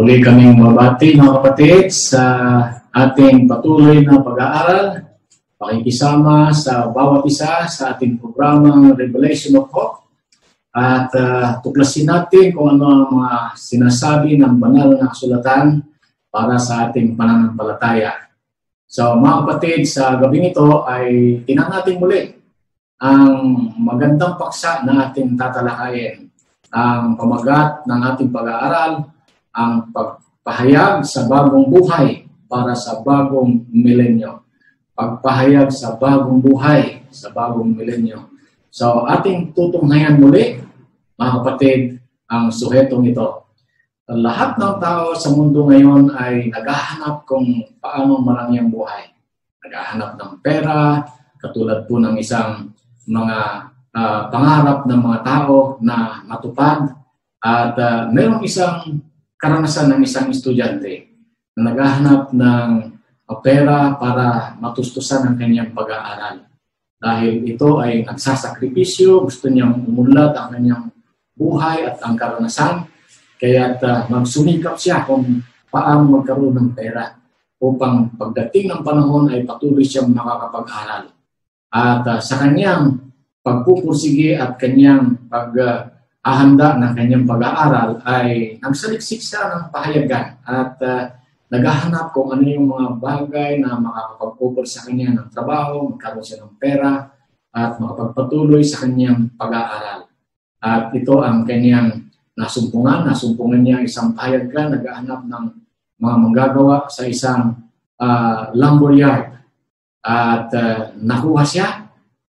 Muli kaming mabati mga kapatid sa ating patuloy na pag-aaral, pakikisama sa bawat isa sa ating programang Revelation of Hope at tuklasin natin kung ano ang mga sinasabi ng banal na kasulatan para sa ating pananampalataya. So mga kapatid, sa gabing ito ay tingnan natin muli ang magandang paksa na ating tatalakayin, ang pamagat ng ating pag-aaral, ang pagpahayag sa bagong buhay para sa bagong milenyo. Pagpahayag sa bagong buhay sa bagong milenyo. So ating tutunghayan muli, mga kapatid, ang suhetong ito. Lahat ng tao sa mundo ngayon ay naghahanap kung paano marami ang buhay. Naghahanap ng pera, katulad po ng isang mga pangarap ng mga tao na matupad. At mayroong isang karanasan ng isang estudyante na naghahanap ng pera para matustusan ang kanyang pag-aaral. Dahil ito ay nagsasakripisyo, gusto niyang umunlad ang kanyang buhay at ang karanasan, kaya magsumikap siya kung paano magkaroon ng pera upang pagdating ng panahon ay patuloy siyang makakapag-aral. At sa kanyang pagpupursige at kanyang ahanda ng kanyang pag-aaral ay nagsaliksik siya ng pahayagan at naghahanap kung ano yung mga bagay na makakapag-offer sa kanya ng trabaho, magkaroon siya ng pera at makapagpatuloy sa kanyang pag-aaral. At ito ang kanyang nasumpungan niya isang pahayagan, naghahanap ng mga manggagawa sa isang lumberyard at nakuha siya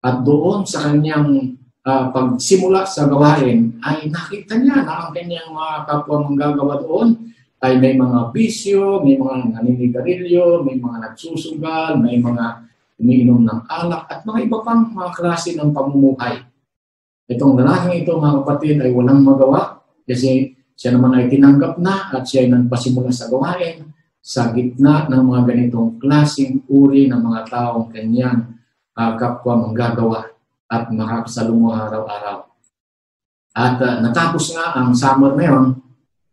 at doon sa kanyang pagsimula sa gawain ay nakita niya na ang kanyang mga kapwa manggagawa doon ay may mga bisyo, may mga naninigarilyo, may mga nagsusugal, may mga umiinom ng alak at mga iba pang mga klase ng pamumuhay. Itong lalaking ito mga kapatid ay walang magawa kasi siya naman ay tinanggap na at siya ay nagpasimula sa gawain sa gitna ng mga ganitong klaseng uri ng mga taong kanyang kapwa manggagawa at makakasalungo araw-araw. At natapos nga ang summer na yun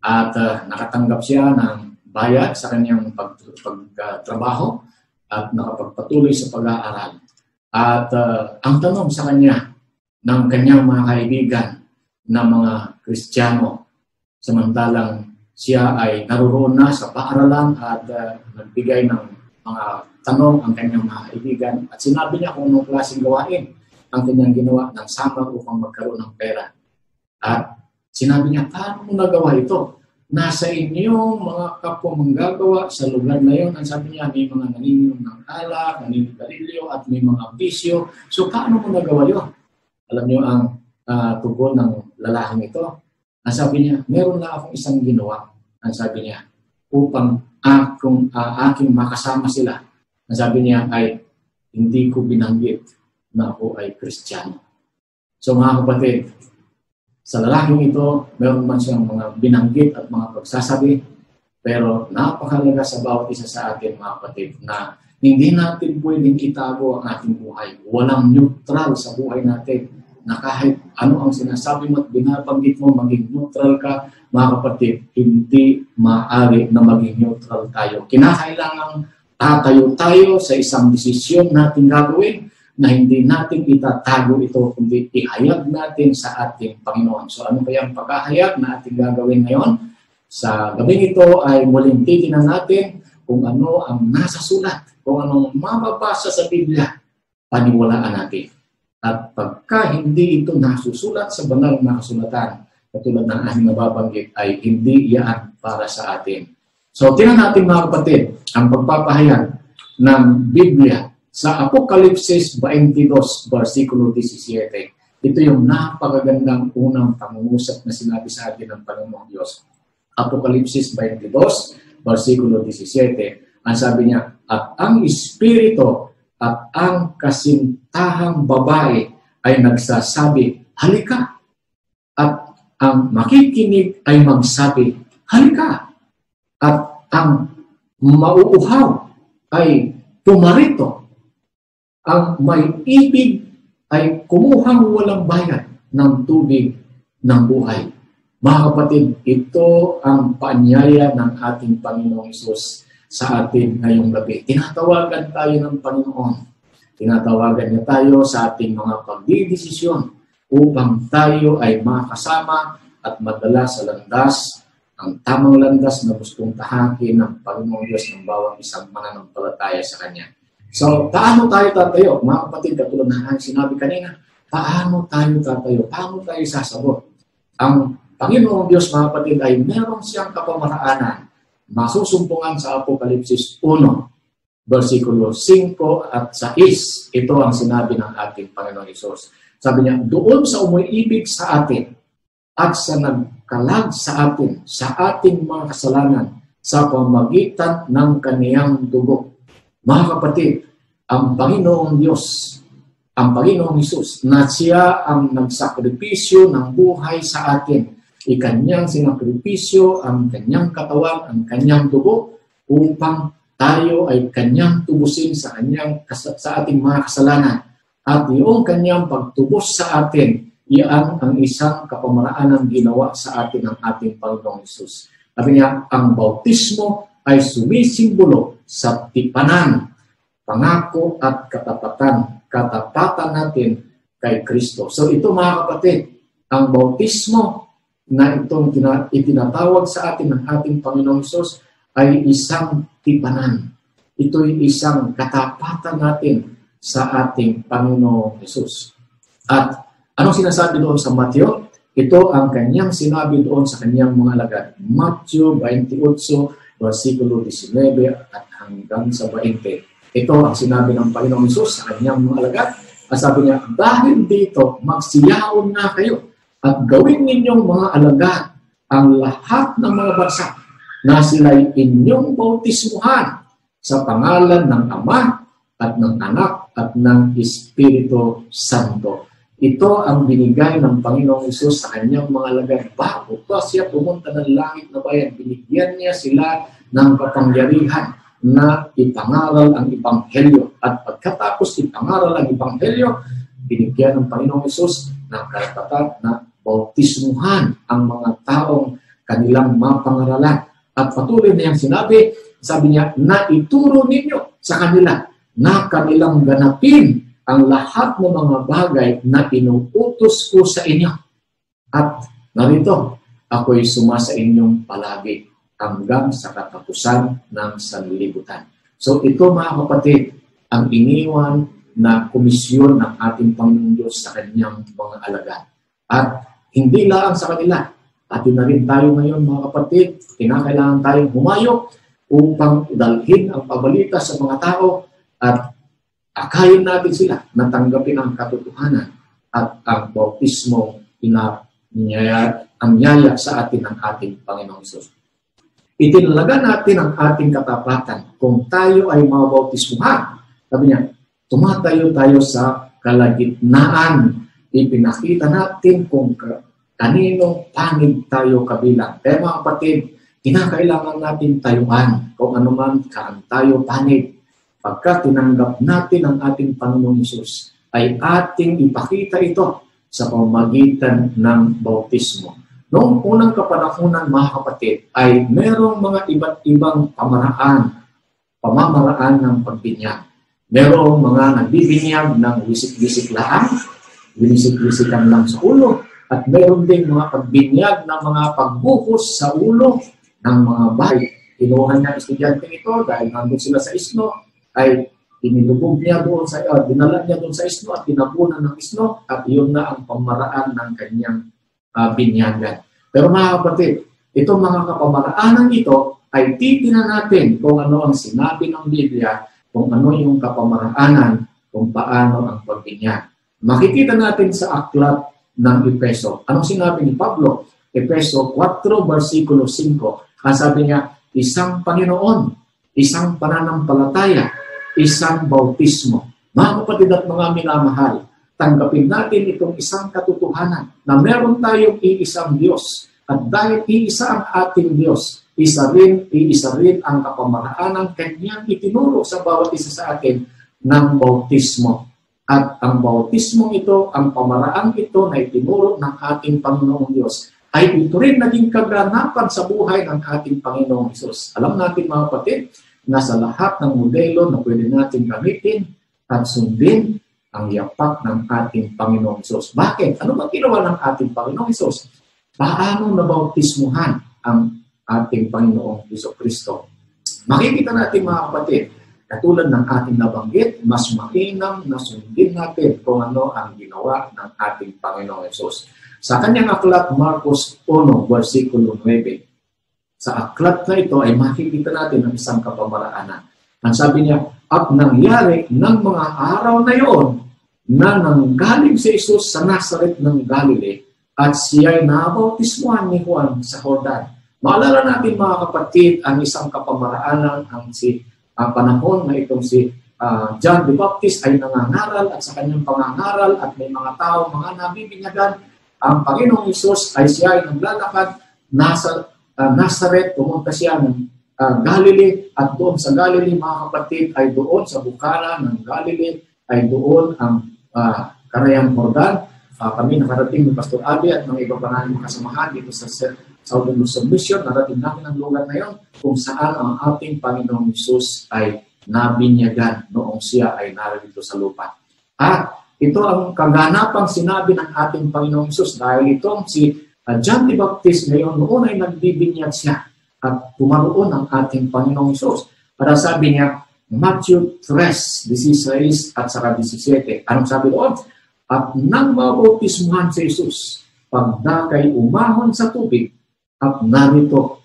at nakatanggap siya ng bayad sa kanyang pagtrabaho at nakapagpatuloy sa pag-aaral. At ang tanong sa kanya ng kanyang mga kaibigan na mga Kristiyano, samantalang siya ay naroon na sa paaralan at nagbigay ng mga tanong ang kanyang mga kaibigan at sinabi niya kung anong klaseng gawain ang kanyang ginawa ng summer upang magkaroon ng pera. At sinabi niya, paano mo nagawa ito? Nasa inyong mga kapwa manggagawa sa lugar na yun. Ang sabi niya, may mga nanininom ng alak, naninigarilyo, at may mga bisyo. So paano mo nagawa yun? Alam niyo ang tugon ng lalaking ito? Ang sabi niya, meron na akong isang ginawa. Ang sabi niya, upang aking makasama sila. Ang sabi niya ay, hindi ko binanggit na ako ay Kristiyano. So mga kapatid, sa lalaking ito, meron man siyang mga binanggit at mga pagsasabi, pero napakalaga sa bawat isa sa atin mga kapatid na hindi natin pwedeng itago ang ating buhay. Walang neutral sa buhay natin na kahit ano ang sinasabi mo at binabanggit mo, maging neutral ka, mga kapatid, hindi maaari na maging neutral tayo. Kinakailangan tatayo tayo sa isang desisyon natin gagawin na hindi natin itatago ito, kundi ihayag natin sa ating Panginoon. So ano kaya ang pagkahayag na ating gagawin ngayon? Sa gabing ito ay muling titingnan natin kung ano ang nasa sulat, kung anong mababasa sa Biblia, paniwalaan natin. At pagka hindi ito nasusulat sa banal na kasulatan, katulad ng aking nababanggit, ay hindi yan para sa atin. So tingnan natin mga kapatid, ang pagpapahayag ng Biblia sa Apokalipsis 22, versikulo 17. Ito yung napakagandang unang pangungusap na sinabi sa atin ng Panginoong Diyos. Apokalipsis 22, versikulo 17. Ang sabi niya, at ang Espiritu at ang kasintahang babae ay nagsasabi, halika. At ang makikinig ay magsabi, halika. At ang mauuhaw ay pumarito. Ang may ibig ay kumuhang walang bayad ng tubig ng buhay. Mga kapatid, ito ang paanyaya ng ating Panginoong Hesus sa atin ngayong gabi. Tinatawagan tayo ng Panginoon. Tinatawagan niya tayo sa ating mga pagdidesisyon upang tayo ay makasama at madala sa landas, ang tamang landas na gustong tahakin ng Panginoong Diyos ng bawat isang mananampalataya sa Kanya. So, paano tayo tatayo? Mga kapatid, katulad na sinabi kanina, paano tayo tatayo? Paano tayo sasabot? Ang Panginoong Diyos, mga kapatid, ay meron siyang kapamaraanan. Masusumpungan sa Apokalipsis 1, versikulo 5 at 6. Ito ang sinabi ng ating Panginoong Hesus. Sabi niya, doon sa umuibig sa atin at sa nagkalag sa atin, sa ating mga kasalanan, sa pamamagitan ng kaniyang dugo. Mga kapatid, ang Panginoong Diyos, ang Panginoong Hesus, na siya ang nagsakripisyo ng buhay sa atin, ikanyang sinakripisyo ang kanyang katawan, ang kanyang dugo, upang tayo ay kanyang tubusin sa ating mga kasalanan. At yung kanyang pagtubos sa atin, iyan ang isang kapamaraan ginawa sa atin ng ating Panginoong Hesus. Sabi niya, ang bautismo ay sumisimbolo sa tipanan, pangako at katapatan natin kay Kristo. So ito, mga kapatid, ang bautismo na itong itinatawag sa atin ng ating Panginoong Hesus ay isang tipanan. Ito'y isang katapatan natin sa ating Panginoong Hesus. At anong sinasabi doon sa Mateo? Ito ang kanyang sinabi doon sa kanyang mga alagad. Matthew 28, versikulo 19 at hanggang sa 20. Ito ang sinabi ng Panginoong Hesus sa kanyang mga alagad. At sabi niya, dahil dito, magsiyaon na kayo at gawin ninyong mga alagad ang lahat ng mga bansa na sila'y inyong bautismuhan sa pangalan ng Ama at ng Anak at ng Espiritu Santo. Ito ang binigay ng Panginoong Hesus sa kanyang mga alagad. Bago pa siya pumunta ng langit na bayan, binigyan niya sila ng kapangyarihan na ipangaral ang Ebanghelyo. At pagkatapos ipangaral ang Ebanghelyo, binigyan ng Panginoong Hesus ng karapatan na bautismuhan ang mga taong kanilang mapangaralan. At patuloy na yung sinabi, sabi niya, na ituro ninyo sa kanila na kanilang ganapin ang lahat ng mga bagay na inuutos ko sa inyo. At narito, ako'y suma sa inyong palagi hanggang sa katapusan ng sanlibutan. So ito, mga kapatid, ang iniwan na komisyon ng ating Panginoon Diyos sa kanyang mga alagad. At hindi lang sa kanila. Atin na rin tayo ngayon, mga kapatid, kinakailangan tayong humayo upang dalhin ang pabalita sa mga tao at akayin natin sila na tanggapin ang katotohanan at ang bautismo ang nyaya sa atin ng ating Panginoong Hesus. Itinalaga natin ang ating katapatan kung tayo ay mabautismuhan. Sabi niya, tumatayo tayo sa kalagitnaan. Ipinakita natin kung kaninong panig tayo kabilang. Kaya mga kapatid, kinakailangan natin tayuan kung anuman kaan tayo panig. Pagka tinanggap natin ang ating Panginoong Hesus, ay ating ipakita ito sa pamamagitan ng bautismo. Noong unang kapanahunan, mga kapatid, ay merong mga iba't ibang pamamaraan ng pagbinyag. Merong mga nagbibinyag ng wisik-wisiklaan, winisik-wisikan lang sa ulo, at meron din mga pagbinyag ng mga pagbuhos sa ulo ng mga bahay. Kinuha niya estudyante ito dahil nandun sila sa isno, ay inilubog niya doon dinala niya doon sa isno at tinapunan ng isno, at iyon na ang pamaraan ng kanyang binyagan. Pero mga kapatid, itong mga kapamaraanan ito ay titingnan natin kung ano ang sinabi ng Biblia, kung ano yung kapamaraanan, kung paano ang pagbinyag. Makikita natin sa aklat ng Efeso. Anong sinabi ni Pablo? Efeso 4, versikulo 5. Ang sabi niya, isang Panginoon, isang pananampalataya, isang bautismo. Mga kapatid at mga minamahal, tanggapin natin itong isang katotohanan na meron tayong iisang Diyos. At dahil iisa ang ating Diyos, iisa rin ang kapamaraan ng kanyang itinuro sa bawat isa sa atin ng bautismo. At ang bautismong ito, ang pamaraan ito na itinuro ng ating Panginoong Diyos ay ito rin naging kaganapan sa buhay ng ating Panginoong Hesus. Alam natin mga kapatid, na sa lahat ng modelo na pwede natin gamitin at sundin ang yapak ng ating Panginoong Hesus. Bakit? Ano ba ginawa ng ating Panginoong Hesus? Paano nabautismuhan ang ating Panginoong Jesucristo? Makikita natin mga kapatid, katulad ng ating nabanggit, mas mainam na sundin natin kung ano ang ginawa ng ating Panginoong Hesus. Sa kanyang aklat, Marcos 1, versikulo 9, sa aklat na ito ay makikita natin ang isang kapamaraanan. Ang sabi niya, at nangyari ng mga araw na yon na nanggaling si Jesus sa Nazaret ng Galilee at siya'y nabautismuhan ni Juan sa Jordan. Maalala natin mga kapatid ang isang kapamaraanan ang panahon na itong si John the Baptist ay nangangaral at sa kanyang pangangaral at may mga tao, mga nabibinyagan. Ang Panginoong Hesus ay siya ay naglalakad nasa Nazaret, pumunta siya ng Galilee at doon sa Galilee mga kapatid ay doon sa bukana ng Galilee ay doon ang Karayang Jordan. Kami nakarating ni Pastor Abi at mga iba pa namin kasamahan dito sa Southern Luzon Mission. Narating namin ang lugar na yon kung saan ang ating Panginoong Hesus ay nabinyagan noong siya ay narito sa lupa. At ito ang kaganapang sinabi ng ating Panginoong Hesus dahil itong si John the Baptist ngayon noon ay nagbibinyag siya at pumaroon ang ating Panginoong Hesus. Para sabi niya, Matthew 3:16 at saka 17. Anong sabi doon? At nang mabautismuhan si Jesus, pagdakay umahon sa tubig, at narito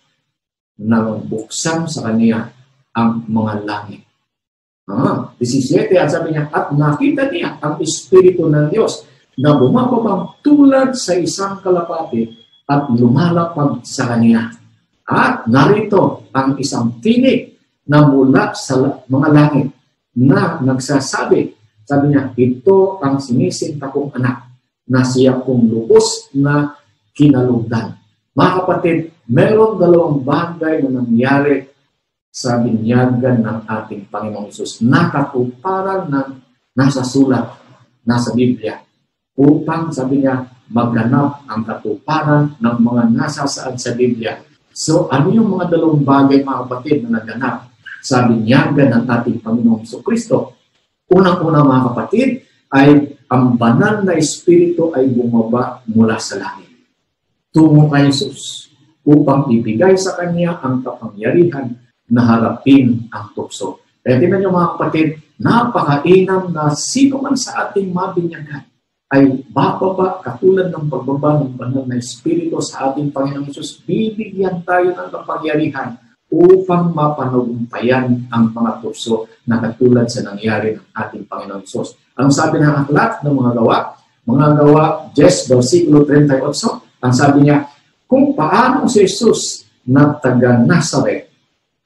nang buksan sa kanya ang mga langit. 17, at sabi niya, at nakita niya ang Espiritu ng Diyos na bumababang tulad sa isang kalapati at lumalapag sa kanya. At narito ang isang tinig na mula sa mga langit na nagsasabi, sabi niya, ito ang sinisinta kong anak na siya kong lubos na kinalugdan. Mga kapatid, meron dalawang bagay na nangyari sa binyagan ng ating Panginoong Hesus. Nakatuparan ng nasa sulat, nasa Biblia. Upang, sabi niya, maganap ang katuparan ng mga nasasaad sa Biblia. So, ano yung mga dalawang bagay, mga kapatid, na naganap sa binyagan ng ating Panginoong Jesucristo? Unang-una, mga kapatid, ay ang banal na Espiritu ay bumaba mula sa langit tungo kay Jesus upang ibigay sa Kanya ang kapangyarihan na harapin ang tukso. Kaya tingnan niyo mga kapatid, napakainam na sino man sa ating mabinyagan ay bababa katulad ng pagbaba ng banal na Espiritu sa ating Panginoong Hesus. Bibigyan tayo ng kapangyarihan upang mapanagumpayan ang mga tukso na katulad sa nangyari ng ating Panginoong Hesus. Ang sabi ng aklat ng mga gawa 10, versikulo 38, ang sabi niya, kung paano si Jesus na taga Nazaret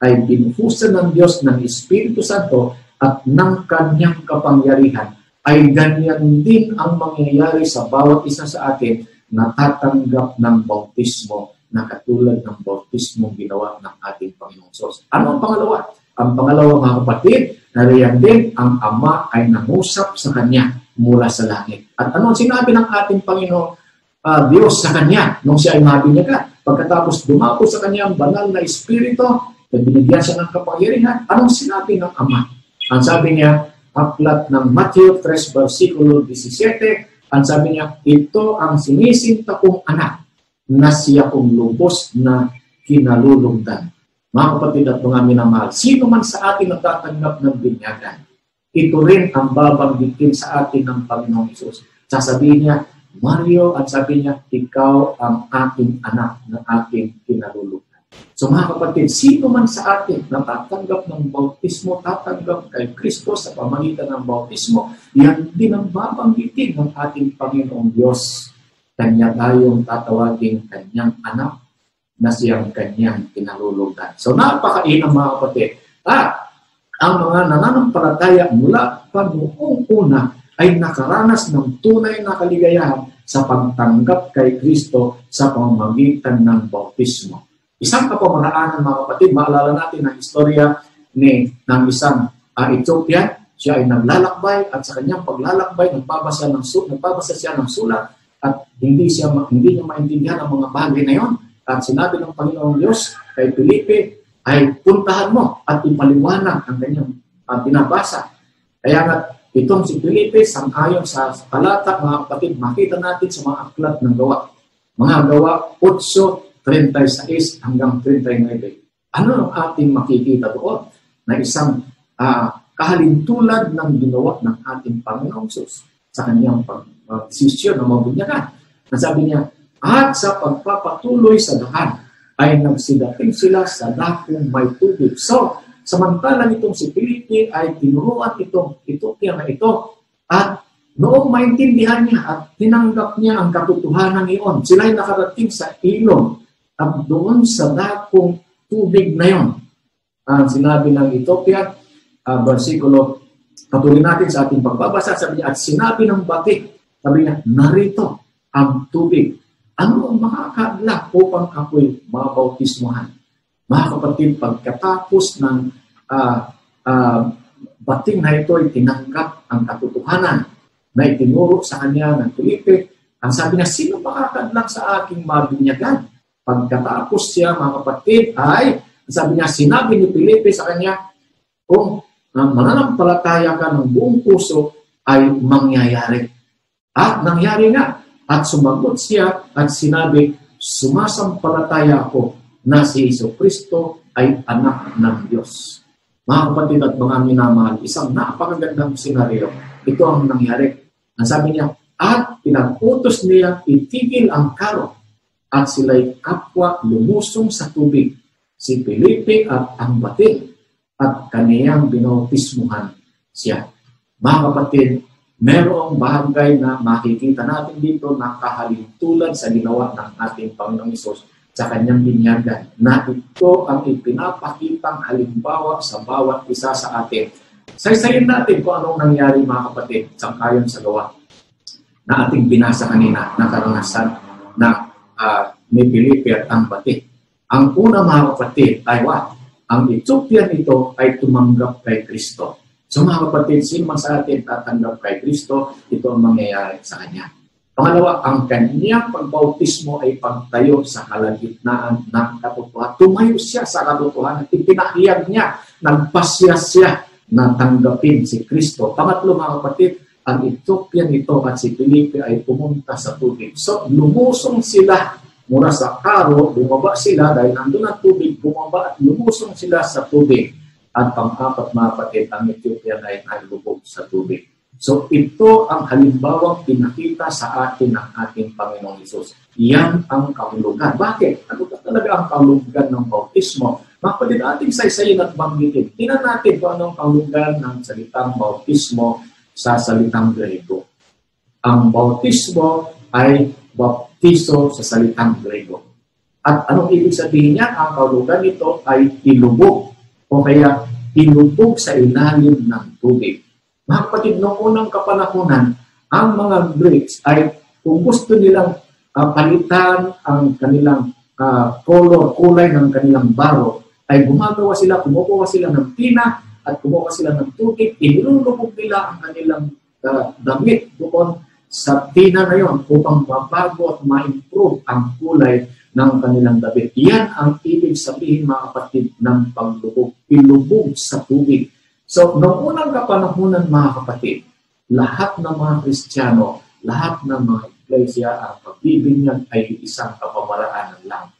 ay binuhusan ng Diyos ng Espiritu Santo at ng kanyang kapangyarihan, ay ganyan din ang mangyayari sa bawat isa sa atin na tatanggap ng bautismo na katulad ng bautismo ginawa ng ating Panginoong Hesus. Ano ang pangalawa? Ang pangalawa, mga kapatid, nariyan din ang Ama ay nangusap sa Kanya mula sa langit. At ano ang sinabi ng ating Panginoong Diyos sa Kanya nung siya ay mabinyagan? Pagkatapos dumako sa Kanya ang banal na Espiritu, at binigyan siya ng kapangyarihan, anong sinabi ng Ama? Ang sabi niya, aklat ng Matthew 3, versikulo 17, ang sabi niya, ito ang sinisinta kong anak na siya kong lubos na kinalulugdan. Mga kapatid at mga minamahal, sino man sa atin nagtatanggap ng binyagan, ito rin ang babanggitin sa atin ng Panginoong Hesus. Sasabihin niya, Mario, at sabi niya, ikaw ang aking anak na aking kinalulugdan. So mga kapatid, sino man sa atin na tatanggap ng bautismo, tatanggap kay Kristo sa pamagitan ng bautismo, yan din ang babanggitin ng ating Panginoong Diyos. Kanya tayong tatawagin kanyang anak na siyang kanyang kinalulugdan. So napakainam mga kapatid. Ang mga nananampalataya mula pa noong una ay nakaranas ng tunay na kaligayahan sa pagtanggap kay Kristo sa pamamagitan ng bautismo. Isang kapamaraanan mga kapatid, maalala natin ang istorya ng isang Ethiopian. Siya ay naglalakbay at sa kanyang paglalakbay, nagbabasa siya ng sulat at hindi niya maintindihan ang mga bagay na yon. At sinabi ng Panginoong Diyos kay Felipe ay puntahan mo at ipaliwanag ang kanyang binabasa. Kaya nga itong si Felipe, sangayon sa talata, mga kapatid, makita natin sa mga aklat ng gawa. Mga gawa 8:36 hanggang 39. Ano ang ating makikita doon? Na isang kahalintulad ng ginawa ng ating Panginoong Diyos sa kanyang desisyon na mabunyagan. Nasabi niya, at sa pagpapatuloy sa daan ay nagsidating sila sa dakong may tubig. So, samantalang itong si Felipe ay tinuruan itong Ethiopia na ito at noong maintindihan niya at tinanggap niya ang katotohanan iyon, sila ay nakarating sa ilog at doon sa dakong tubig na yon. Ang sinabi ng Ethiopia, versikulo, patuloy natin sa ating pagbabasa, sabi niya, at sinabi ng batik, sabi niya, narito ang tubig. Ano ang makakadla upang ako'y mabautismuhan? Mga kapatid, pagkatapos ng bating na ito ay tinanggap ang katotohanan na itinuro sa kanya ng Felipe, ang sabi niya, sino makakadla sa aking mabinyagan? Pagkatapos siya, mga kapatid, ay, sabi niya, sinabi ni Felipe sa kanya, kung mananampalataya ka ng buong puso, ay mangyayari. At nangyari nga. At sumagot siya at sinabi, sumasampalataya ako na si Jesucristo ay anak ng Diyos. Mga kapatid at mga minamahal, isang napakagandang senaryo. Ito ang nangyari. Ang sabi niya, at pinag-utos niya itigil ang karo at sila'y kapwa lumusong sa tubig. Si Felipe at ang bating at kaniyang binautismuhan siya. Mga kapatid, merong bagay na makikita natin dito na kahalintulad sa ginawa ng ating Panginoong Hesus sa kanyang binyagan, na ito ang ipinapakitang halimbawa sa bawat isa sa atin. Saysayin natin kung anong nangyari, mga kapatid, sangkayon sa gawa na ating binasa kanina na karanasan na ni Felipe at ang batik. Ang una, mga kapatid, ay ang Ethiopian ito ay tumanggap kay Kristo. So mga kapatid, sino man sa atin tatanggap kay Kristo, ito ang mangyayari sa Kanya. Pangalawa, ang Kanyang pagbautismo ay pagtayo sa kalagitnaan ng katotohanan. Tumayo siya sa katotohanan at ipinahayag niya, nagpasya siya na tanggapin si Kristo. Pangatlo, mga kapatid, ang Ethiopian ito at si Felipe ay pumunta sa tubig. So lumusong sila mula sa karo, bumaba sila dahil nandun ang tubig, bumaba at lumusong sila sa tubig. At pang-apat, mga kapatid, ang Ethiopian ay nalubog sa tubig. So ito ang halimbawang pinakita sa atin ng ating Panginoong Hesus. Yan ang kahulugan. Bakit? Ano talaga ang kahulugan ng bautismo? Mga kapatid, ating saysayin at banggitin. Tingnan natin kung anong kahulugan ng salitang bautismo sa salitang Grego. Ang bautismo ay baptizo sa salitang Grego. At anong ibig sabihin niya? Ang kahulugan nito ay ilubog o kaya ilubog sa ilalim ng tubig. Mga kapatid, noong unang kapanahunan, ang mga Greeks ay kung gusto nilang palitan ang kanilang kulay ng kanilang baro, ay kumukuha sila ng tina at kumukuha sila ng tubig, inilulubog nila ang kanilang damit doon sa tina na yon upang mabago at ma-improve ang kulay ng kanilang damit. Yan ang ibig sabihin, mga kapatid, ng paglubog. Ilubog sa tubig. So, noong unang kapanahunan, mga kapatid, lahat ng mga Kristiyano, lahat ng mga iglesia, ang pagbibinyag ay isang kapamaraanan lang.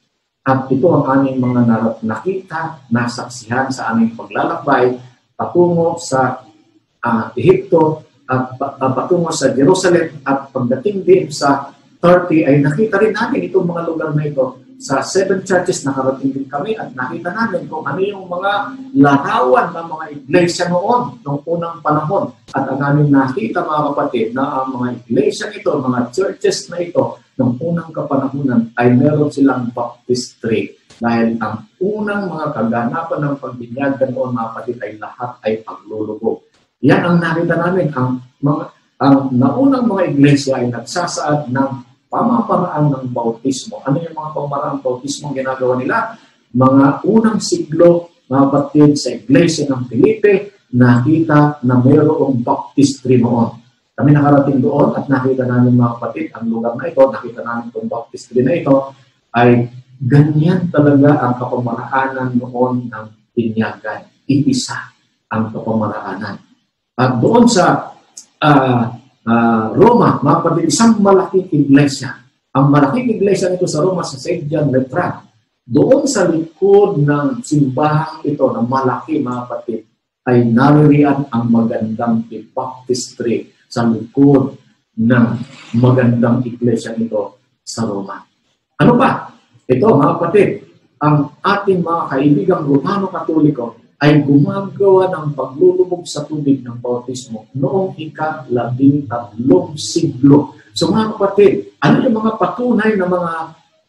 At ito ang aming mga nakita, nasaksihan sa aming paglalakbay patungo sa Ehipto at patungo sa Jerusalem at pagdating din sa Turkey ay nakita rin namin itong mga lugar na ito. Sa 7 churches nakarating din kami at nakita namin kung ano yung mga larawan ng mga iglesia noon, noong unang panahon. At ang aming nakita, mga kapatid, na ang mga iglesia ito, mga churches na ito, noong unang kapanahunan ay meron silang baptistry. Dahil ang unang mga kaganapan ng pagbinyagan noon, mga kapatid, ay lahat ay paglulubog. Yan ang nakita namin. Ang naunang mga iglesia ay nagsasaad ng pamamaraan ng bautismo. Ano yung mga pamamaraan ng bautismo ang ginagawa nila? Mga unang siglo, mga kapatid, sa iglesia ng Felipe, nakita na mayroong baptistry noon. Kami nakarating doon at nakita namin mga kapatid, ang lugar na ito, nakita namin itong baptistry na ito, ay ganyan talaga ang kapamaraanan noon ng binyagan. Iisa ang kapamaraanan. At doon sa Roma, mga kapatid, isang malaking iglesia. Ang malaking iglesia nito sa Roma, sa St. John Letran, doon sa likod ng simbahan ito, ng malaki mga kapatid, ay naririyan ang magandang baptistry sa likod ng magandang iglesia nito sa Roma. Ano pa? Ito mga kapatid, ang ating mga kaibigang Romano-Katoliko ay gumagawa ng paglulubog sa tubig ng bautismo noong ika-13 siglo. So mga kapatid, ano yung mga patunay na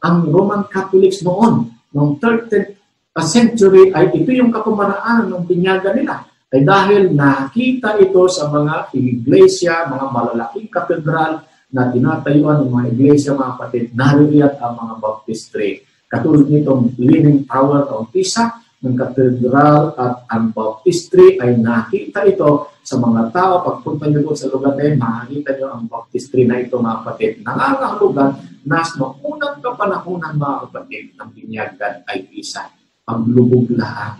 ang Roman Catholics noong 13th century ay ito yung kapamaraan ng binyagan nila. Ay dahil nakita ito sa mga iglesia, mga malalaking katedral na tinatayuan ng mga iglesia, mga kapatid, naririyan ang mga baptistry. Katulad nitong Leaning Tower of Pisa, ng katedral at ang baptistry ay nakita ito sa mga tao. Pagpunta nyo doon sa lugar na yun, makikita nyo ang baptistry na ito mga kapatid. Nangangahulugan na sa unang kapanahunan mga kapatid ng binyagan ay isa. Paglubog lahat.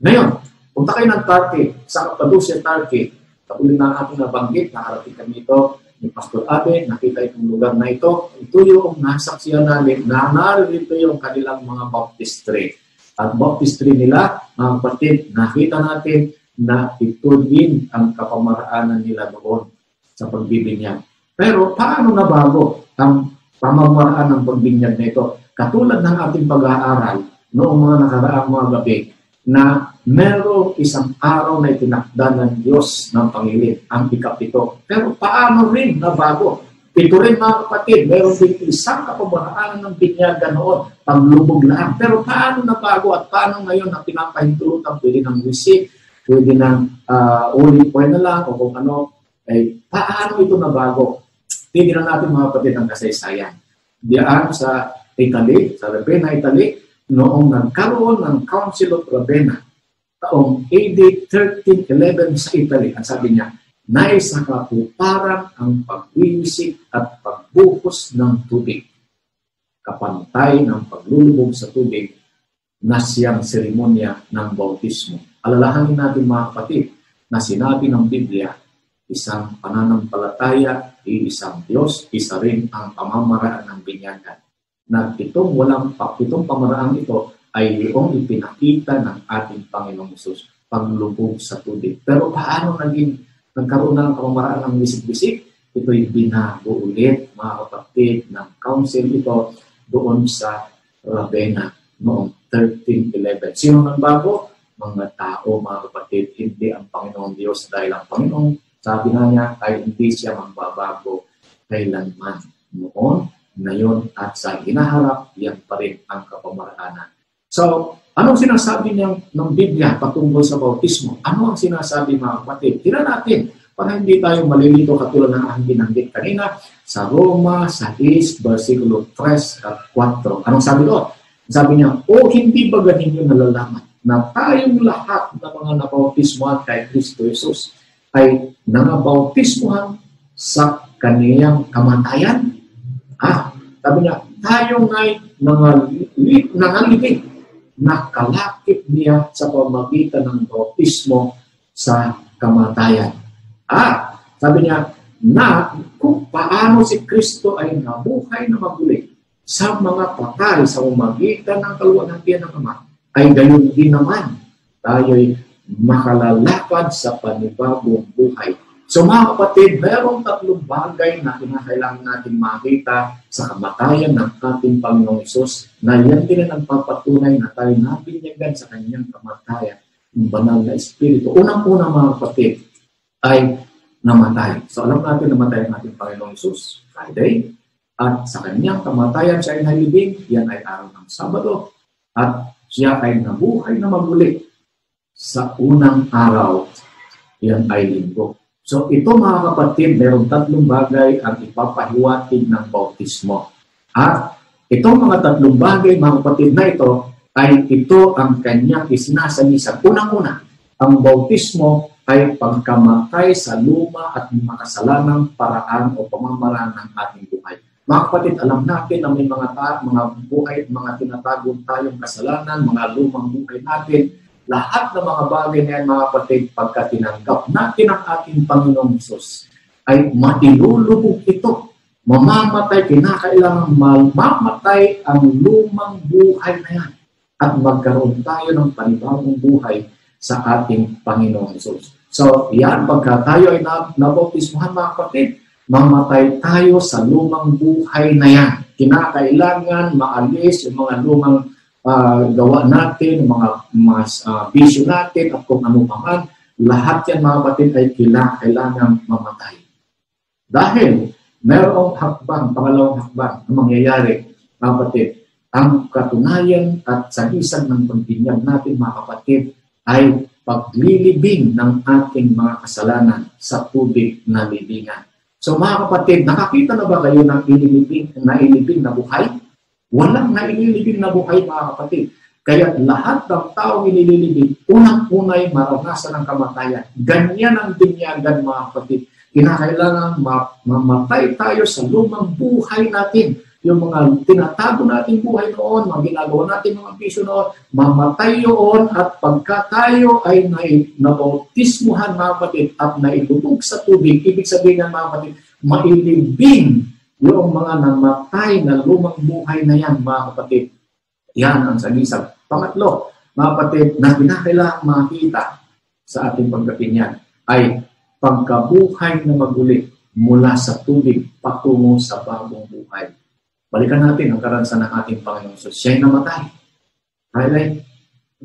Ngayon, punta kayo ng Turkey, sa Cappadocia, Turkey. Katulad na ating nabanggit, nakarating kami ito ni Pastor Abe, nakita itong lugar na ito. Ito yung nasaksiyan namin na narito yung kanilang mga baptistry. At baptistry nila, mga kapatid, nakita natin na ito din ang kapamaraanan nila doon sa pagbibinyag. Pero paano nabago ang pamamaraan ng pagbinyag na ito? Katulad ng ating pag-aaral noong mga nakaraang mga gabi, na merong isang araw na itinakda ng Diyos ng Pangilin, ang ikapito. Pero paano rin nabago? Ito rin mga kapatid, meron din isang kapamaraanan ng binyagan noon, paglubog lang. Pero paano nabago at paano ngayon na pinapahintulutan, pwede ng wisik, pwede ng olive oil na lang o kung ano, ay paano ito nabago? Tignan natin mga kapatid ang kasaysayan. Diyan sa Italy, sa Ravenna, Italy, noong nagkaroon ng Council of Ravenna, taong AD 1311 sa Italy, ang sabi niya, nais na katuparan ang pagwiwisik at pagbuhos ng tubig. Kapantay ng paglulubog sa tubig na siyang seremonya ng bautismo. Alalahanin natin mga kapatid na sinabi ng Biblia, isang pananampalataya, isang Diyos, isa rin ang pamamaraan ng binyagan. Na itong pamaraan ito ay yung ipinakita ng ating Panginoong Hesus, paglubog sa tubig. Pero paano nagkaroon ng pamamaraan ng bisik-bisik? Ito'y binago ulit, mga kapatid, ng council ito doon sa Ravenna noong 1311. Sino nang bago? Mga tao, mga kapatid, hindi ang Panginoong Diyos dahil ang Panginoong, sabi na niya, ay hindi siya magbabago kailanman. Noon, ngayon, at sa hinaharap, yan pa rin ang kapamaraanan. So, anong sinasabi ng Biblia patungkol sa bautismo? Ano ang sinasabi mga kapatid? Tira natin para hindi tayo malilito katulad ng ang binanggit kanina sa Roma, sa 6, versikulo 3 at 4. Anong sabi doon? Sabi niya, o hindi ba ganinyo nalalaman na tayong lahat na mga nabautismohan kay Kristo Jesus ay nangabautismohan sa kaniyang kamatayan? Sabi niya, tayo nga'y nangalipin, nakalakip niya sa pamagitan ng bautismo sa kamatayan. Sabi niya, na kung paano si Kristo ay nabuhay na maguli sa mga patay sa pamagitan ng kaluwalhatian ng Ama, ay gayon din naman tayo'y makalalakad sa panibagong buhay. So mga kapatid, mayroong tatlong bagay na kinakailangan natin makita sa kamatayan ng ating Panginoong Hesus na yan din ang papatunay na tayo nabinyagan sa kanyang kamatayan ng banal na Espiritu. Unang-una mga kapatid ay namatay. So alam natin namatay ang ating Panginoong Hesus Friday at sa kanyang kamatayan siya ay nalibing, yan ay araw ng Sabado at siya ay nabuhay na maguli sa unang araw, yan ay Linggo. So ito mga kapatid, mayroong tatlong bagay ang ipapahiwatig ng bautismo. At itong mga tatlong bagay mga kapatid na ito, ay ito ang kanyang isinasalisan. Unang-una, ang bautismo ay pagkamatay sa luma at makasalanang paraan o pamamaraan ng ating buhay. Mga kapatid, alam natin na may mga buhay, mga tinatagong tayong kasalanan, mga lumang buhay natin. Lahat ng mga bagay na yan, mga kapatid, pagka tinanggap natin ang ating Panginoong Hesus, ay mailulubog ito. Mamamatay, kinakailangan mamamatay ang lumang buhay na yan. At magkaroon tayo ng panibagong buhay sa ating Panginoong Hesus. So, yan, pagka tayo ay nabautismuhan, mga kapatid, mamatay tayo sa lumang buhay na yan. Kinakailangan maalis yung mga lumang gawa natin, mga bisyo natin, at kung ano man, lahat yan, mga kapatid, ay kailangan mamatay. Dahil mayroong hakbang, pangalawang hakbang na mangyayari, mga kapatid, ang katunayan at sagisag ng pagbinyag natin, mga kapatid, ay paglilibing ng ating mga kasalanan sa tubig na libingan. So mga kapatid, nakakita na ba kayo ng nailibing na buhay? Walang naililibing na buhay, mga kapatid. Kaya lahat ng taong inililibing, unang-unay maranasan ng kamatayan. Ganyan ang binyagan, mga kapatid. Kinakailangan mamatay tayo sa lumang buhay natin. Yung mga tinatago nating buhay noon, mga ginagawa natin mga bisyo noon, mamatay yun at pagka tayo ay nabautismuhan, mga kapatid, at nailubog sa tubig, ibig sabihin ng mga kapatid, mailibing yung mga namatay na lumang buhay na yan, mga kapatid. Yan ang sagisag. Pangatlo, mga kapatid, na kinakailangan makita sa ating pagkapinyan ay pagkabuhay na maguli mula sa tubig patungo sa bagong buhay. Balikan natin ang karansan ng ating Panginoong Hesus. Siya'y namatay. Dahil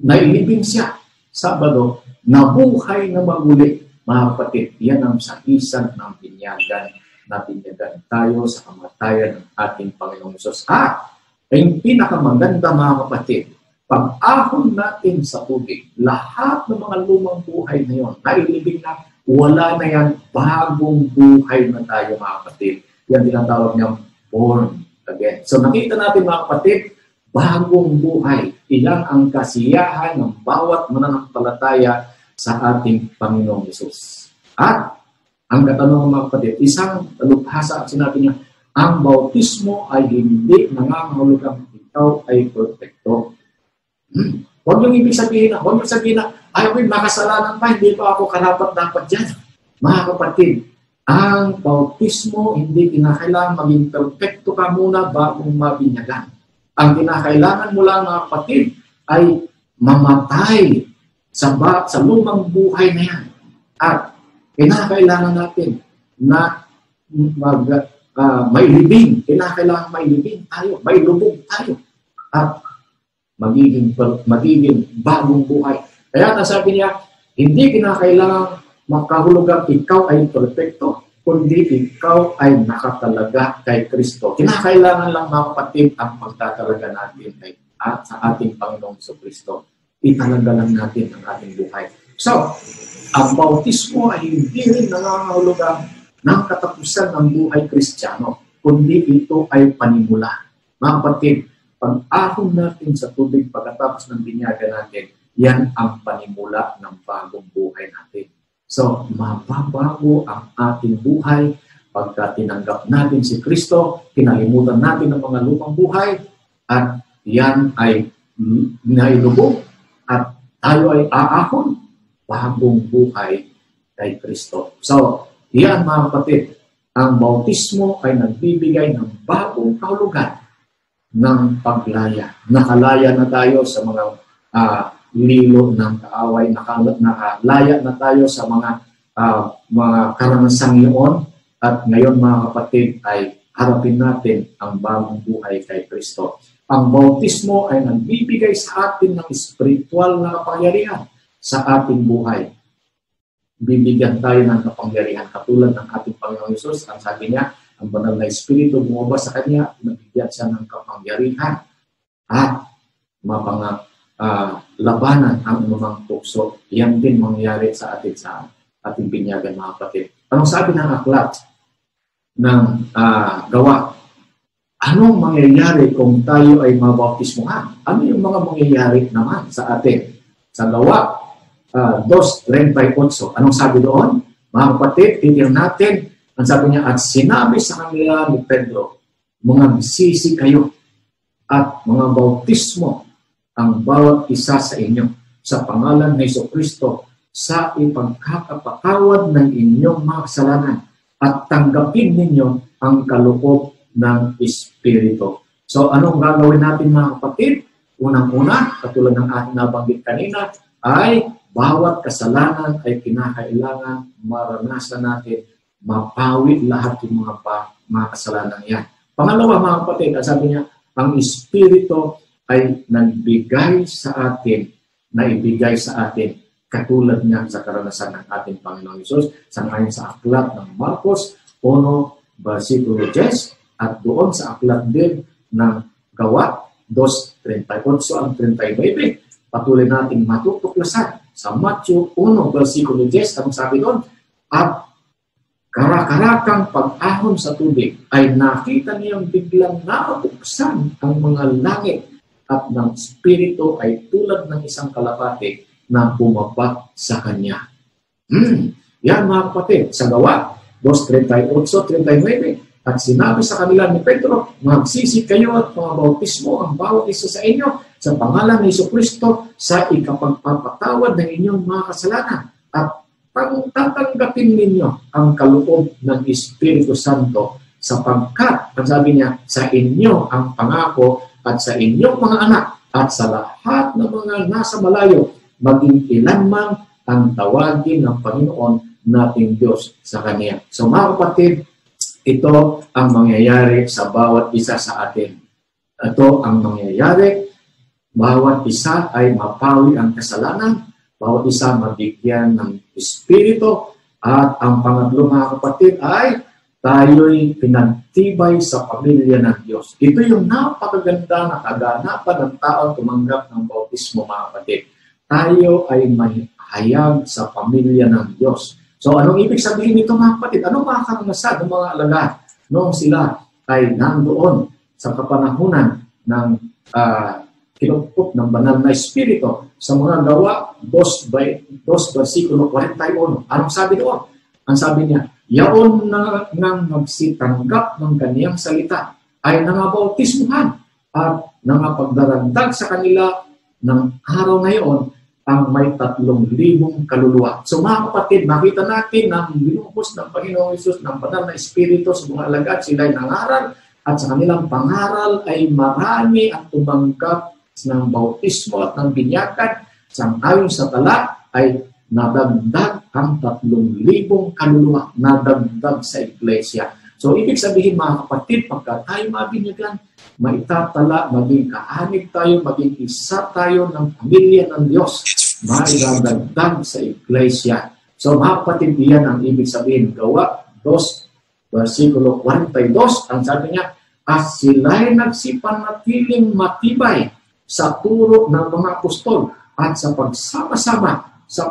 nailibing siya. Sabado, nabuhay na maguli. Mga kapatid, yan ang sakisan ng binyagan na binyagan tayo sa kamatayan ng ating Panginoong Hesus. Yung pinakamaganda, mga kapatid, pag-ahon natin sa tubig, lahat ng mga lumang buhay na yun, nailibing na, wala na yan, bagong buhay na tayo, mga kapatid. Yan tinatawag niyang born again. So nakita natin, mga kapatid, bagong buhay. Ilan ang kasiyahan ng bawat mananampalataya sa ating Panginoong Hesus. At ang katanungan, mga kapatid, isang talubhasa at sinabi niya, ang bautismo ay hindi nangangahulugang ikaw ay perfecto. Huwag niyong ibig sabihin na, huwag niyong sabihin na, ay, okay, makasalanan pa, hindi pa ako karapat-dapat dyan. Mga kapatid, ang bautismo, hindi kinakailangan maging perfecto ka muna bagong mabinyagan. Ang kinakailangan mo lang, mga kapatid, ay mamatay sa lumang buhay na yan. At kinakailangan natin na mailibing. Kinakailangan mailibing tayo, mailubog tayo. At magiging bagong buhay. Kaya nasabi niya, hindi kinakailangan makahulugang ikaw ay perfecto, kundi ikaw ay nakatalaga kay Kristo. Kinakailangan lang, mga kapatid, ang pagtatalaga natin at sa ating Panginoong Kristo. Italaga lang natin ang ating buhay. So, ang bautismo ay hindi rin nangangahulugang ng katapusan ng buhay Kristiyano, kundi ito ay panimula. Mga kapatid, pag-ahon natin sa tubig pagkatapos ng binyagan natin, yan ang panimula ng bagong buhay natin. So, mababago ang ating buhay pagka tinanggap natin si Kristo, kinalimutan natin ang mga lumang buhay, at yan ay nailubog at tayo ay aahon bagong buhay kay Kristo. So, yan, mga kapatid, ang bautismo ay nagbibigay ng bagong kahulugan ng paglaya. Nakalaya na tayo sa mga lilo ng kaaway, nakalaya na tayo sa mga karanasang iyon, at ngayon, mga kapatid, ay harapin natin ang bagong buhay kay Kristo. Ang bautismo ay nagbibigay sa atin ng spiritual na kapangyarihan sa ating buhay. Bibigyan tayo ng kapangyarihan katulad ng ating Panginoong Hesus. Ang sabi niya, ang banal na Espiritu bumaba sa Kanya, nabigyan siya ng kapangyarihan at labanan ang anumang tukso. Yan din mangyayari sa atin sa ating binyagan, mga kapatid. Anong sabi ng aklat ng Gawa? Anong mangyayari kung tayo ay mabautismuhan? Ano yung mga mangyayari naman sa atin? Sa Gawa, 2:38. Anong sabi doon? Mga kapatid, titignan natin. Ang sabi niya, at sinabi sa kanila ni Pedro, mga bisisi kayo at mga bautismo ang bawat isa sa inyo sa pangalan ni Jesucristo sa ipagkakapatawad ng inyong mga kasalanan at tanggapin ninyo ang kaloob ng Espiritu. So anong gagawin natin mga kapatid? Unang-una, katulad ng ating nabanggit kanina, ay bawat kasalanan ay kinakailangan maranasan natin, mapawid lahat yung mga kasalanan yan. Pangalawa mga kapatid, sabi niya, ang Espiritu ay nagbigay sa atin, naibigay sa atin, katulad niya sa karanasan ng ating Panginoong Hesus, sangayon sa aklat ng Marcos 1:10, at doon sa aklat din ng Gawa 2:38 ang 39. Patuloy natin matutuklasan sa Matthew 1:10, ang sabi doon, at karakarakang pag-ahon sa tubig ay nakita niyang biglang nabuksan ang mga langit at ng Espiritu ay tulad ng isang kalapati na bumaba sa kanya. Yan mga kapatid, sa Gawa 2:38-39, at sinabi sa kanila ni Pedro, magsisi kayo at mga bautismo ang bawat isa sa inyo sa pangalan ni Jesucristo sa ikapagpapatawad ng inyong mga kasalanan at tatanggapin ninyo ang kaloob ng Espiritu Santo sapagkat, ang sabi niya, sa inyo ang pangako at sa inyong mga anak at sa lahat ng mga nasa malayo, maging ilan man ang tawagin ng Panginoon nating Diyos sa Kanya. So mga kapatid, ito ang mangyayari sa bawat isa sa atin. Ito ang mangyayari, bawat isa ay mapawi ang kasalanan, bawat isa mabigyan ng Espiritu, at ang pangatlo mga kapatid ay tayo'y pinagtibay sa pamilya ng Diyos. Ito yung napakaganda na kaganapan ng tao tumanggap ng bautismo mga kapatid. Tayo ay may hayag sa pamilya ng Diyos. So anong ibig sabihin nito mga kapatid? Anong mga karanasan ng mga alagad noong sila ay nandoon sa kapanahunan ng kinupot ng banal na Espiritu sa mga Gawa 2:41. Anong sabi doon? Ang sabi niya, yaon na nang magsitanggap ng kaniyang salita ay nangabautismuhan at nangapagdaragdag sa kanila ng araw na iyon ang may 3,000 kaluluwa. So mga kapatid, makita natin na binuhos ng Panginoong Hesus ng banal na Espiritu sa mga alagad, sila ay nangaral at sa kanilang pangaral ay marami ang tumanggap ng bautismo at ng binyagan. Sangayon sa tala ay nadagdag ang 3,000 kaluluwa, nadagdag sa iglesia. So ibig sabihin mga kapatid, pagka tayo mabinyagan, maitatala, maging kaanib tayo, maging isa tayo ng pamilya ng Diyos, maidadagdag sa iglesia. So mga kapatid, yan ang ibig sabihin. Gawa 2:42, ang sabi niya, at sila'y nagsipanatiling matibay sa turo ng mga apostol at sa pagsama-sama sa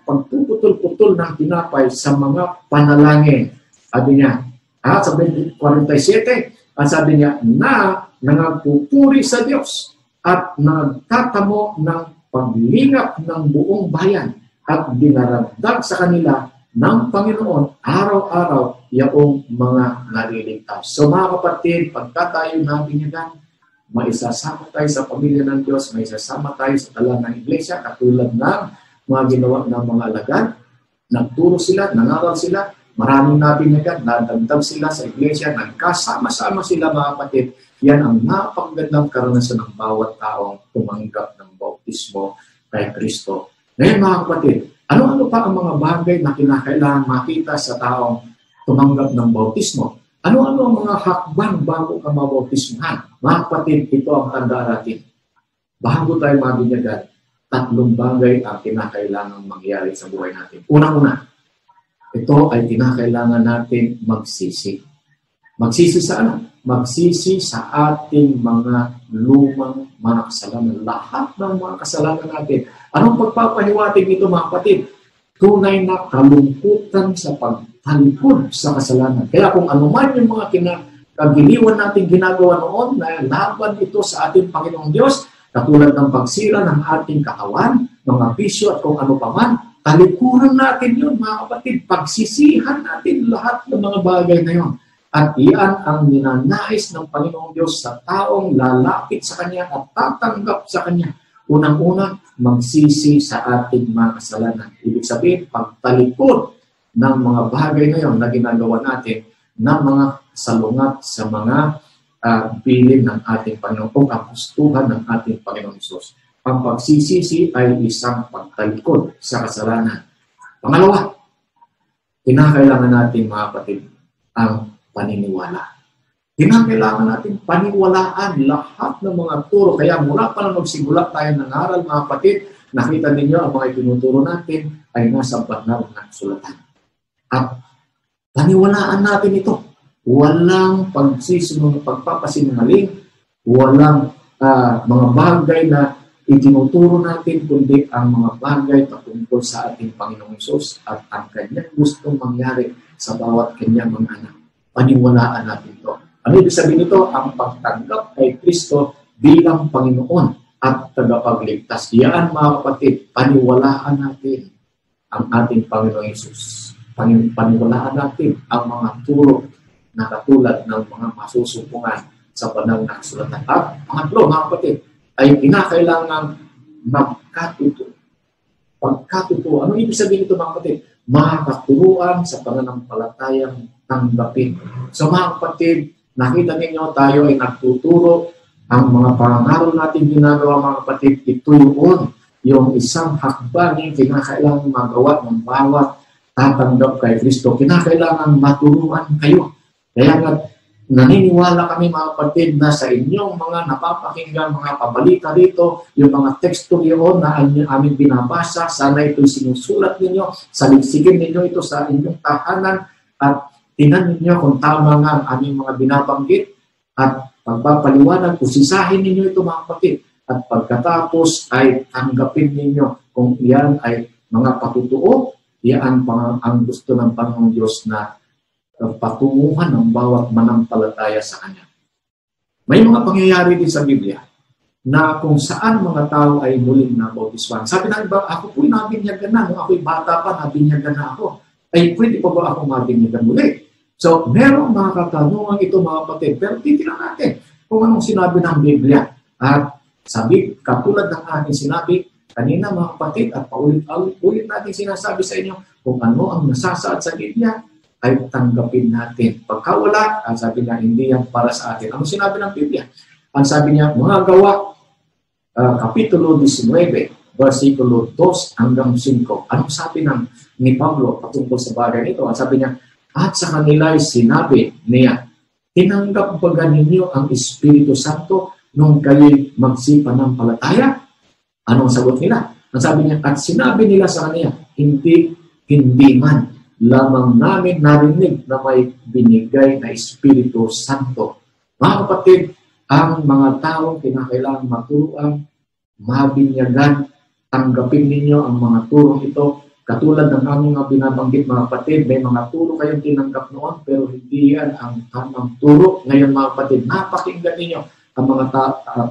pagpuputol-putol ng tinapay sa mga panalangin. Sabi niya, at sa 47, at sabi niya, na nangagpupuri sa Diyos at nagtatamo ng paglingap ng buong bayan at dinaragdag sa kanila ng Panginoon araw-araw yaong mga naliligtas. So mga kapatid, pagka tayo nabinyagan, maisasama tayo sa pamilya ng Diyos, maisasama tayo sa tala ng iglesia, katulad ng mga ginawa ng mga alagad. Nagturo sila, nangaral sila, maraming nabinyagan, nadagdag sila sa iglesia, nagkasama-sama sila mga kapatid. Yan ang napakagandang karanasan ng bawat taong tumanggap ng bautismo kay Kristo. Ngayon mga kapatid, ano-ano pa ang mga bagay na kinakailangan makita sa taong tumanggap ng bautismo? Ano-ano ang mga hakbang bago ka mabautismuhan? Mga kapatid, ito ang tanda natin. Bago tayo mabinyagan, 3 bagay ang kinakailangan mangyari sa buhay natin. Unang-una, ito ay kinakailangan natin magsisi. Magsisi sa ano? Magsisi sa ating mga lumang mga kasalanan. Lahat ng mga kasalanan natin. Anong pagpapahiwatig nito mga kapatid? Tunay na kalungkutan sa pagtalikod sa kasalanan. Kaya kung ano man yung mga kagiliwan natin ginagawa noon na laban ito sa ating Panginoong Diyos, katulad ng pagsira ng ating katawan, mga bisyo at kung ano pa man, talikuran natin yun, mga kapatid. Pagsisihan natin lahat ng mga bagay na yun. At iyan ang ninanais ng Panginoong Diyos sa taong lalapit sa Kanya at tatanggap sa Kanya. Unang-unang, magsisi sa ating mga kasalanan. Ibig sabihin, pagtalikod ng mga bagay na yun na ginagawa natin ng mga salungat sa mga bilin ng ating Panginoon o kapustuhan ng ating Panginoong Diyos. Ang pagsisisi ay isang pagtalikod sa kasalanan. Pangalawa, kinakailangan natin, mga kapatid, ang paniniwala. Kinakailangan natin paniwalaan lahat ng mga turo. Kaya mula pa nang magsimula tayo ng aral, mga kapatid, nakita ninyo ang mga itinuturo natin ay nasa banal na sulatan. At paniwalaan natin ito. Walang pagpapasinungaling, walang mga bagay na itinuturo natin, kundi ang mga bagay patungkol sa ating Panginoong Hesus at ang kanyang gustong mangyari sa bawat kanyang mga anak. Paniwalaan natin ito. Ano ibig sabihin nito? Ang pagtanggap kay Kristo bilang Panginoon at tagapagligtas. Yan, mga kapatid, paniwalaan natin ang ating Panginoong Hesus. Paniwalaan natin ang mga turo na katulad ng mga masusupungan sa banal na sulatan. At pangatlo, mga kapatid, ay kinakailangan magkatuto. Pagkatuto, ano ibig sabihin ito, mga kapatid? Makaturuan sa pananampalatayang tanggapin. So, mga kapatid, nakita ninyo tayo ay nagtuturo ang mga pangaral natin ginagawa, mga kapatid. Ito yung isang hakbang yung kinakailangan magawa ng bawat tatanggap kay Kristo. Kinakailangan maturuan kayo. Kaya nga, naniniwala kami, mga kapatid, na sa inyong mga napapakinggan, mga pabalita dito, yung mga teksto yun na aming binabasa, sana ito'y sinusulat ninyo, saligsigin ninyo ito sa inyong tahanan, at tinan ninyo kung tama nga ang aming mga binabanggit, at pagpapaliwanag, kusisahin ninyo ito, mga kapatid, at pagkatapos ay tanggapin ninyo kung iyan ay mga patutuo, iyan ang gusto ng Panginoong Diyos na patunguhan ng bawat manampalataya sa Kanya. May mga pangyayari din sa Biblia na kung saan mga tao ay muling nabautiswan. Sabi na iba, ako po'y nabinyagan na. Nung ako'y bata pa, nabinyagan na ako. Ay, pwede pa ba ako mabinyagan muli? So, merong mga katanungan ito, mga kapatid. Pero titignan natin kung anong sinabi ng Biblia. At sabi, katulad ng aking sinabi kanina, mga kapatid, at paulit-ulit natin sinasabi sa inyo kung ano ang nasasaad sa Biblia, ay tanggapin natin. Pagka wala, ang sabi niya, hindi yan para sa atin. Ano sinabi ng Biblia? Ang sabi niya, mga gawa, Kapitulo 19, versikulo 2 hanggang 5. Anong sabi ni Pablo patungkol sa bagay nito? Ang sabi niya, at sa kanila ay sinabi niya, tinanggap ba ninyo ang Espiritu Santo nung kayo'y magsipanampalataya? Anong sagot nila? Ang sabi niya, at sinabi nila sa kanya, hindi man lamang namin narinig na may binigay na Espiritu Santo. Mga kapatid, ang mga taong kinakailangan maturuan, mabinyagan, tanggapin ninyo ang mga turong ito. Katulad ng aming mga binabanggit, mga kapatid, may mga turo kayong tinanggap noon, pero hindi yan ang tamang turo. Ngayon, mga kapatid, napakinggan ninyo ang mga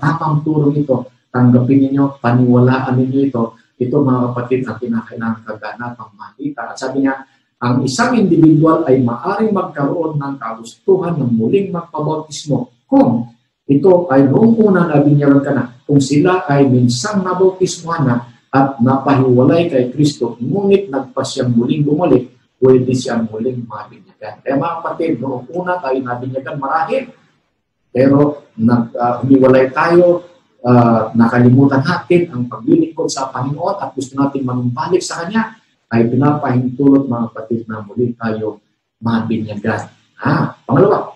tamang turong ito. Tanggapin ninyo, paniwalaan ninyo ito. Ito, mga kapatid, ang kinakailangan kaganapang makita. At sabi niya, ang isang individual ay maaaring magkaroon ng kagustuhan ng muling magpabautismo kung ito ay noong una nabinyagan ka na, kung sila ay minsang nabautismuhan na at napahiwalay kay Kristo, ngunit nagpasyang muling bumalik, pwede siyang muling mabinyagan. Kaya mga kapatid, noong una tayo nabinyagan marahil, pero humiwalay tayo, nakalimutan natin ang paglilingkod sa Panginoon at gusto natin manumbalik sa Kanya, ay pinapahintulot, mga kapatid, na muli tayo mabinyagan. Pangalawa,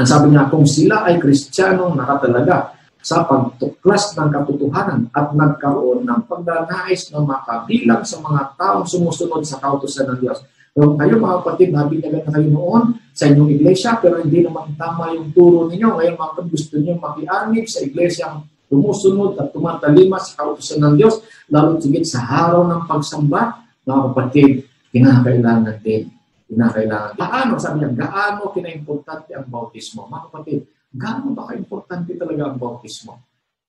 ang sabi niya, kung sila ay Kristiyanong nakatalaga sa pagtuklas ng katotohanan at nagkaroon ng pagdanais na makabilang sa mga taong sumusunod sa kautusan ng Diyos. Kung kayo, mga kapatid, nabinyagan na kayo noon sa inyong iglesia, pero hindi naman tama yung turo ninyo. Ngayon, mga kapatid, gusto niyo makianib sa iglesyang tumusunod at tumatalima sa kautusan ng Diyos, lalo tigit sa araw ng pagsamba. Mga kapatid, kinakailangan din. Gaano, sabi niya, gaano kinaimportante ang bautismo? Mga kapatid, gaano ba ka-importante talaga ang bautismo?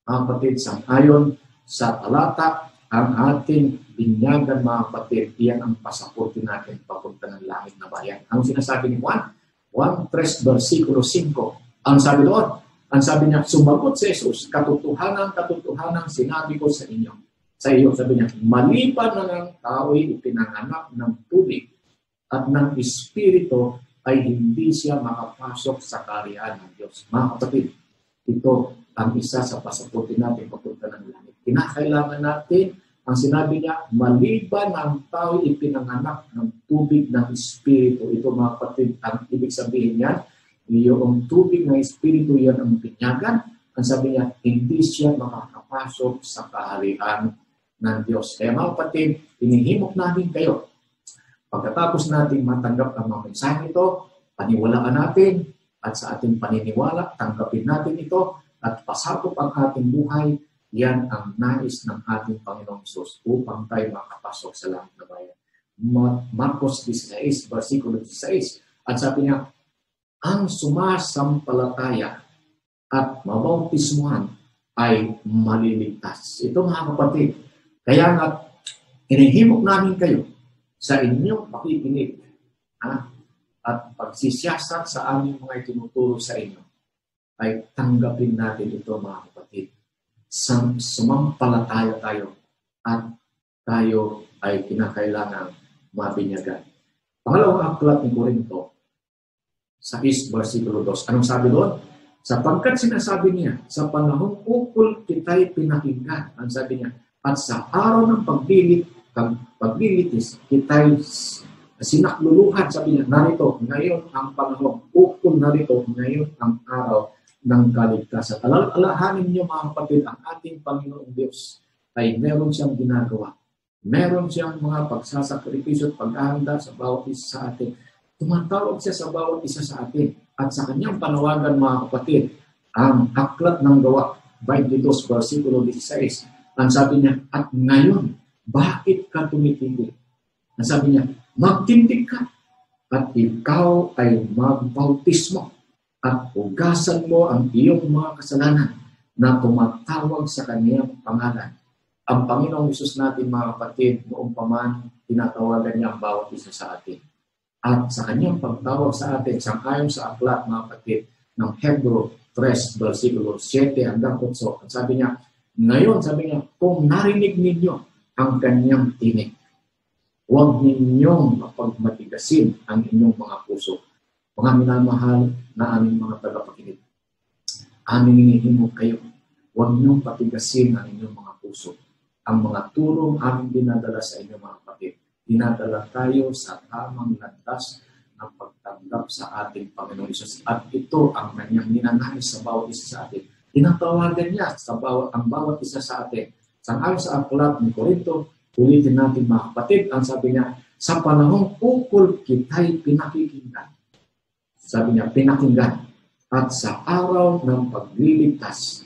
Mga kapatid, sang-ayon sa talata ang ating binyagan, mga kapatid, iyan ang pasaporte natin papunta ng langit na bayan. Ang sinasabi ni Juan 1:3 versikulo 5, ang sabi doon, ang sabi niya, sumagot si Jesus, katotohanan sinabi ko sa inyo. Sa iyo, sabi niya, maliban na ng tao'y ipinanganak ng tubig at ng Espiritu, ay hindi siya makapasok sa kaharian ng Diyos. Mga kapatid, ito ang isa sa pasaporte natin papunta ng langit. Kinakailangan natin, ang sinabi niya, maliban ng tao'y ipinanganak ng tubig ng Espiritu. Ito, mga kapatid, ang ibig sabihin niya, yung tubig ng Espiritu, yan ang binyagan. Ang sabi niya, hindi siya makakapasok sa kaharian ng Diyos. Kaya mga kapatid, hinihimok namin kayo. Pagkatapos natin matanggap ang mga mensahe ito, paniwalaan natin at sa ating paniniwala, tanggapin natin ito at pasakop ang ating buhay. Yan ang nais ng ating Panginoong Hesus upang tayo makapasok sa langit na bayan. Marcos 16, versikulo 16. At sabi niya, ang sumasampalataya at mabautismuhan ay maliligtas. Ito mga kapatid, kaya nga inihimok namin kayo sa inyong pakikinig at pagsisiyasat sa aming mga itinuturo sa inyo, ay tanggapin natin ito mga kapatid. Sumampalataya tayo at tayo ay kinakailangang mabinyagan. Pangalawang aklat ni Korinto, 6 versikulo 2. Anong sabi doon? Sapagkat sinasabi niya, sa panahong ukol kita'y pinakinggan. Ang sabi niya, at sa araw ng paglilitis, kita'y sinakluluhan. Sabi niya, narito, ngayon ang panahong ukol, narito, ngayon ang araw ng kaligtasan. Alalahanin niyo mga kapatid, ang ating Panginoong Diyos ay meron siyang ginagawa. Meron siyang mga pagsasakripisyo at paghahanda sa bawat isa sa atin. Tumatawag siya sa bawat isa sa atin. At sa kanyang panawagan mga kapatid, ang aklat ng gawa, 22 versikulo 16, ang sabi niya, at ngayon, bakit ka tumitigil? Ang sabi niya, magtindig ka at ikaw ay magbautismo at hugasan mo ang iyong mga kasalanan na tumatawag sa kanyang pangalan. Ang Panginoong Hesus natin mga kapatid, noong paman, tinatawagan niya ang bawat isa sa atin. At sa kanyang pagtawag sa atin, sangayon sa aklat mga kapatid ng Hebrew 3, versikulo 7 hanggang 8, at sabi niya, ngayon, sabi niya, kung narinig ninyo ang kanyang tinig, huwag ninyong mapagmatigasin ang inyong mga puso. Mga minamahal na aming mga tagapakinig, aming hinihimok kayo, huwag ninyong patigasin ang inyong mga puso. Ang mga turong aming dinadala sa inyong mga kapatid, dinadala tayo sa tamang landas ng pagtanggap sa ating Panginoong Hesus. At ito ang kanyang ninanais sa bawat isa sa atin. Tinatawagan niya ang bawat isa sa atin. Sangayon sa aklat ni Korinto, ulitin natin mga kapatid, ang sabi niya, sa panahong ukol kita'y pinakikinggan. Sabi niya, pinakinggan. At sa araw ng pagliligtas,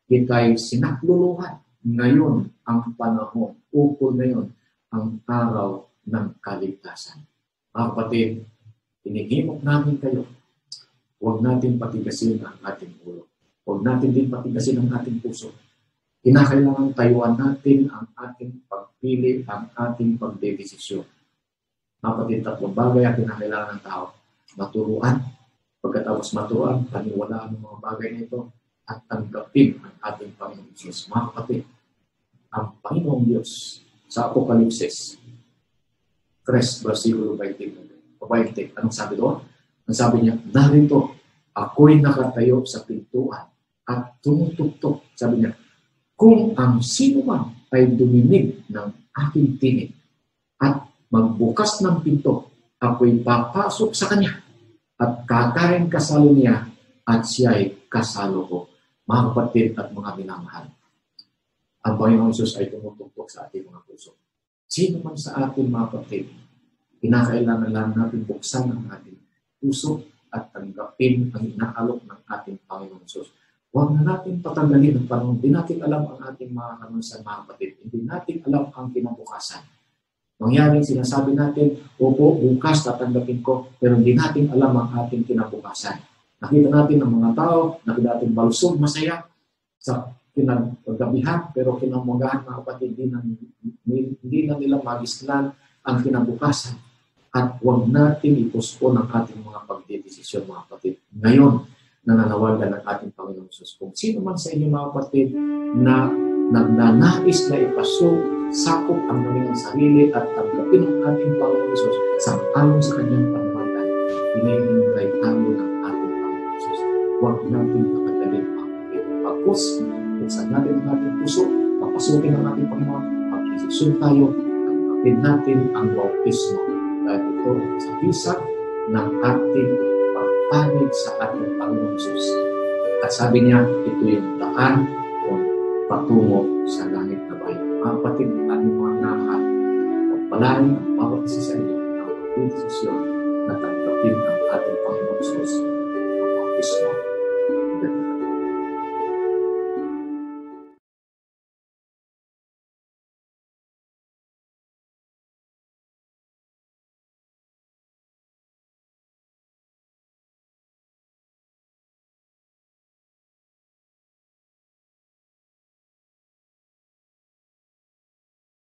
kita'y sinakluluhan. Ngayon ang panahon, ukol na yun, ang araw ng kaligtasan. Mga kapatid, hinihimok namin kayo. Huwag natin patigasin ang ating ulo. Huwag natin din patigasin ang ating puso. Kinakailangan tayuan natin ang ating pagpili, ang ating pagdedesisyon. Mga kapatid, tatlong bagay ang kinakailangan ng tao. Maturuan. Pagkatapos maturuan, paniwalaan ng mga bagay na ito at tanggapin ang ating Panginoong Diyos. Mga kapatid, ang Panginoong Diyos sa Apokalipsis 3, versikulo 20. Anong sabi doon? Ang sabi niya, narito, ako'y nakatayo sa pintuan at tumutugtog. Sabi niya, kung ang sino man ay duminig ng aking tinig at magbukas ng pinto, ako'y papasok sa kanya at kakain kasalo niya at siya'y kasalo ko. Mga kapatid at mga minamahal, ang Panginoong Hesus ay tumutugtog sa ating mga puso. Sino man sa ating mga kapatid, kinakailangan lang natin buksan ang ating puso at tanggapin ang inaalok ng ating Panginoong Hesus. Huwag na natin patanggalin ang panahon. Hindi natin alam ang ating mga kanusan, mga kapatid. Hindi natin alam ang kinabukasan. Mangyaring sinasabi natin, opo, bukas tatanggapin ko, pero hindi natin alam ang ating kinabukasan. Nakita natin ang mga tao, nakita natin balusog, masaya, sa kinagabihan, pero kinamagahan mga kapatid, hindi na nila magislan ang kinabukasan. At huwag natin ipospon ang ating mga pagdedesisyon mga kapatid. Ngayon, nananawagan ng ating Panginoong Jesus. Kung sino man sa inyo mga kapatid na nagnanais na sakop ang kanilang sarili at tanggapin ang ating Panginoong Jesus sa ayon sa kanyang panawagan, hinihintay tayo ng ating Panginoong Jesus. Huwag natin pakadalin mga kapatid. Pagkos, buksan natin ang ating puso, papasukin ang ating Panginoon, mag-desisyon tayo, tanggapin natin ang bautismo. Dahil ito sa bisa ng ating pagpanig sa ating Panginoong Jesus. At sabi niya, ito yung daan o patungo sa langit na bayan. Mga kapatid, ating mga nakakal, pagpalain ang bawat isa sa inyo ang pagdesisyon na tanggapin ang ating Panginoong Jesus ang bautismo.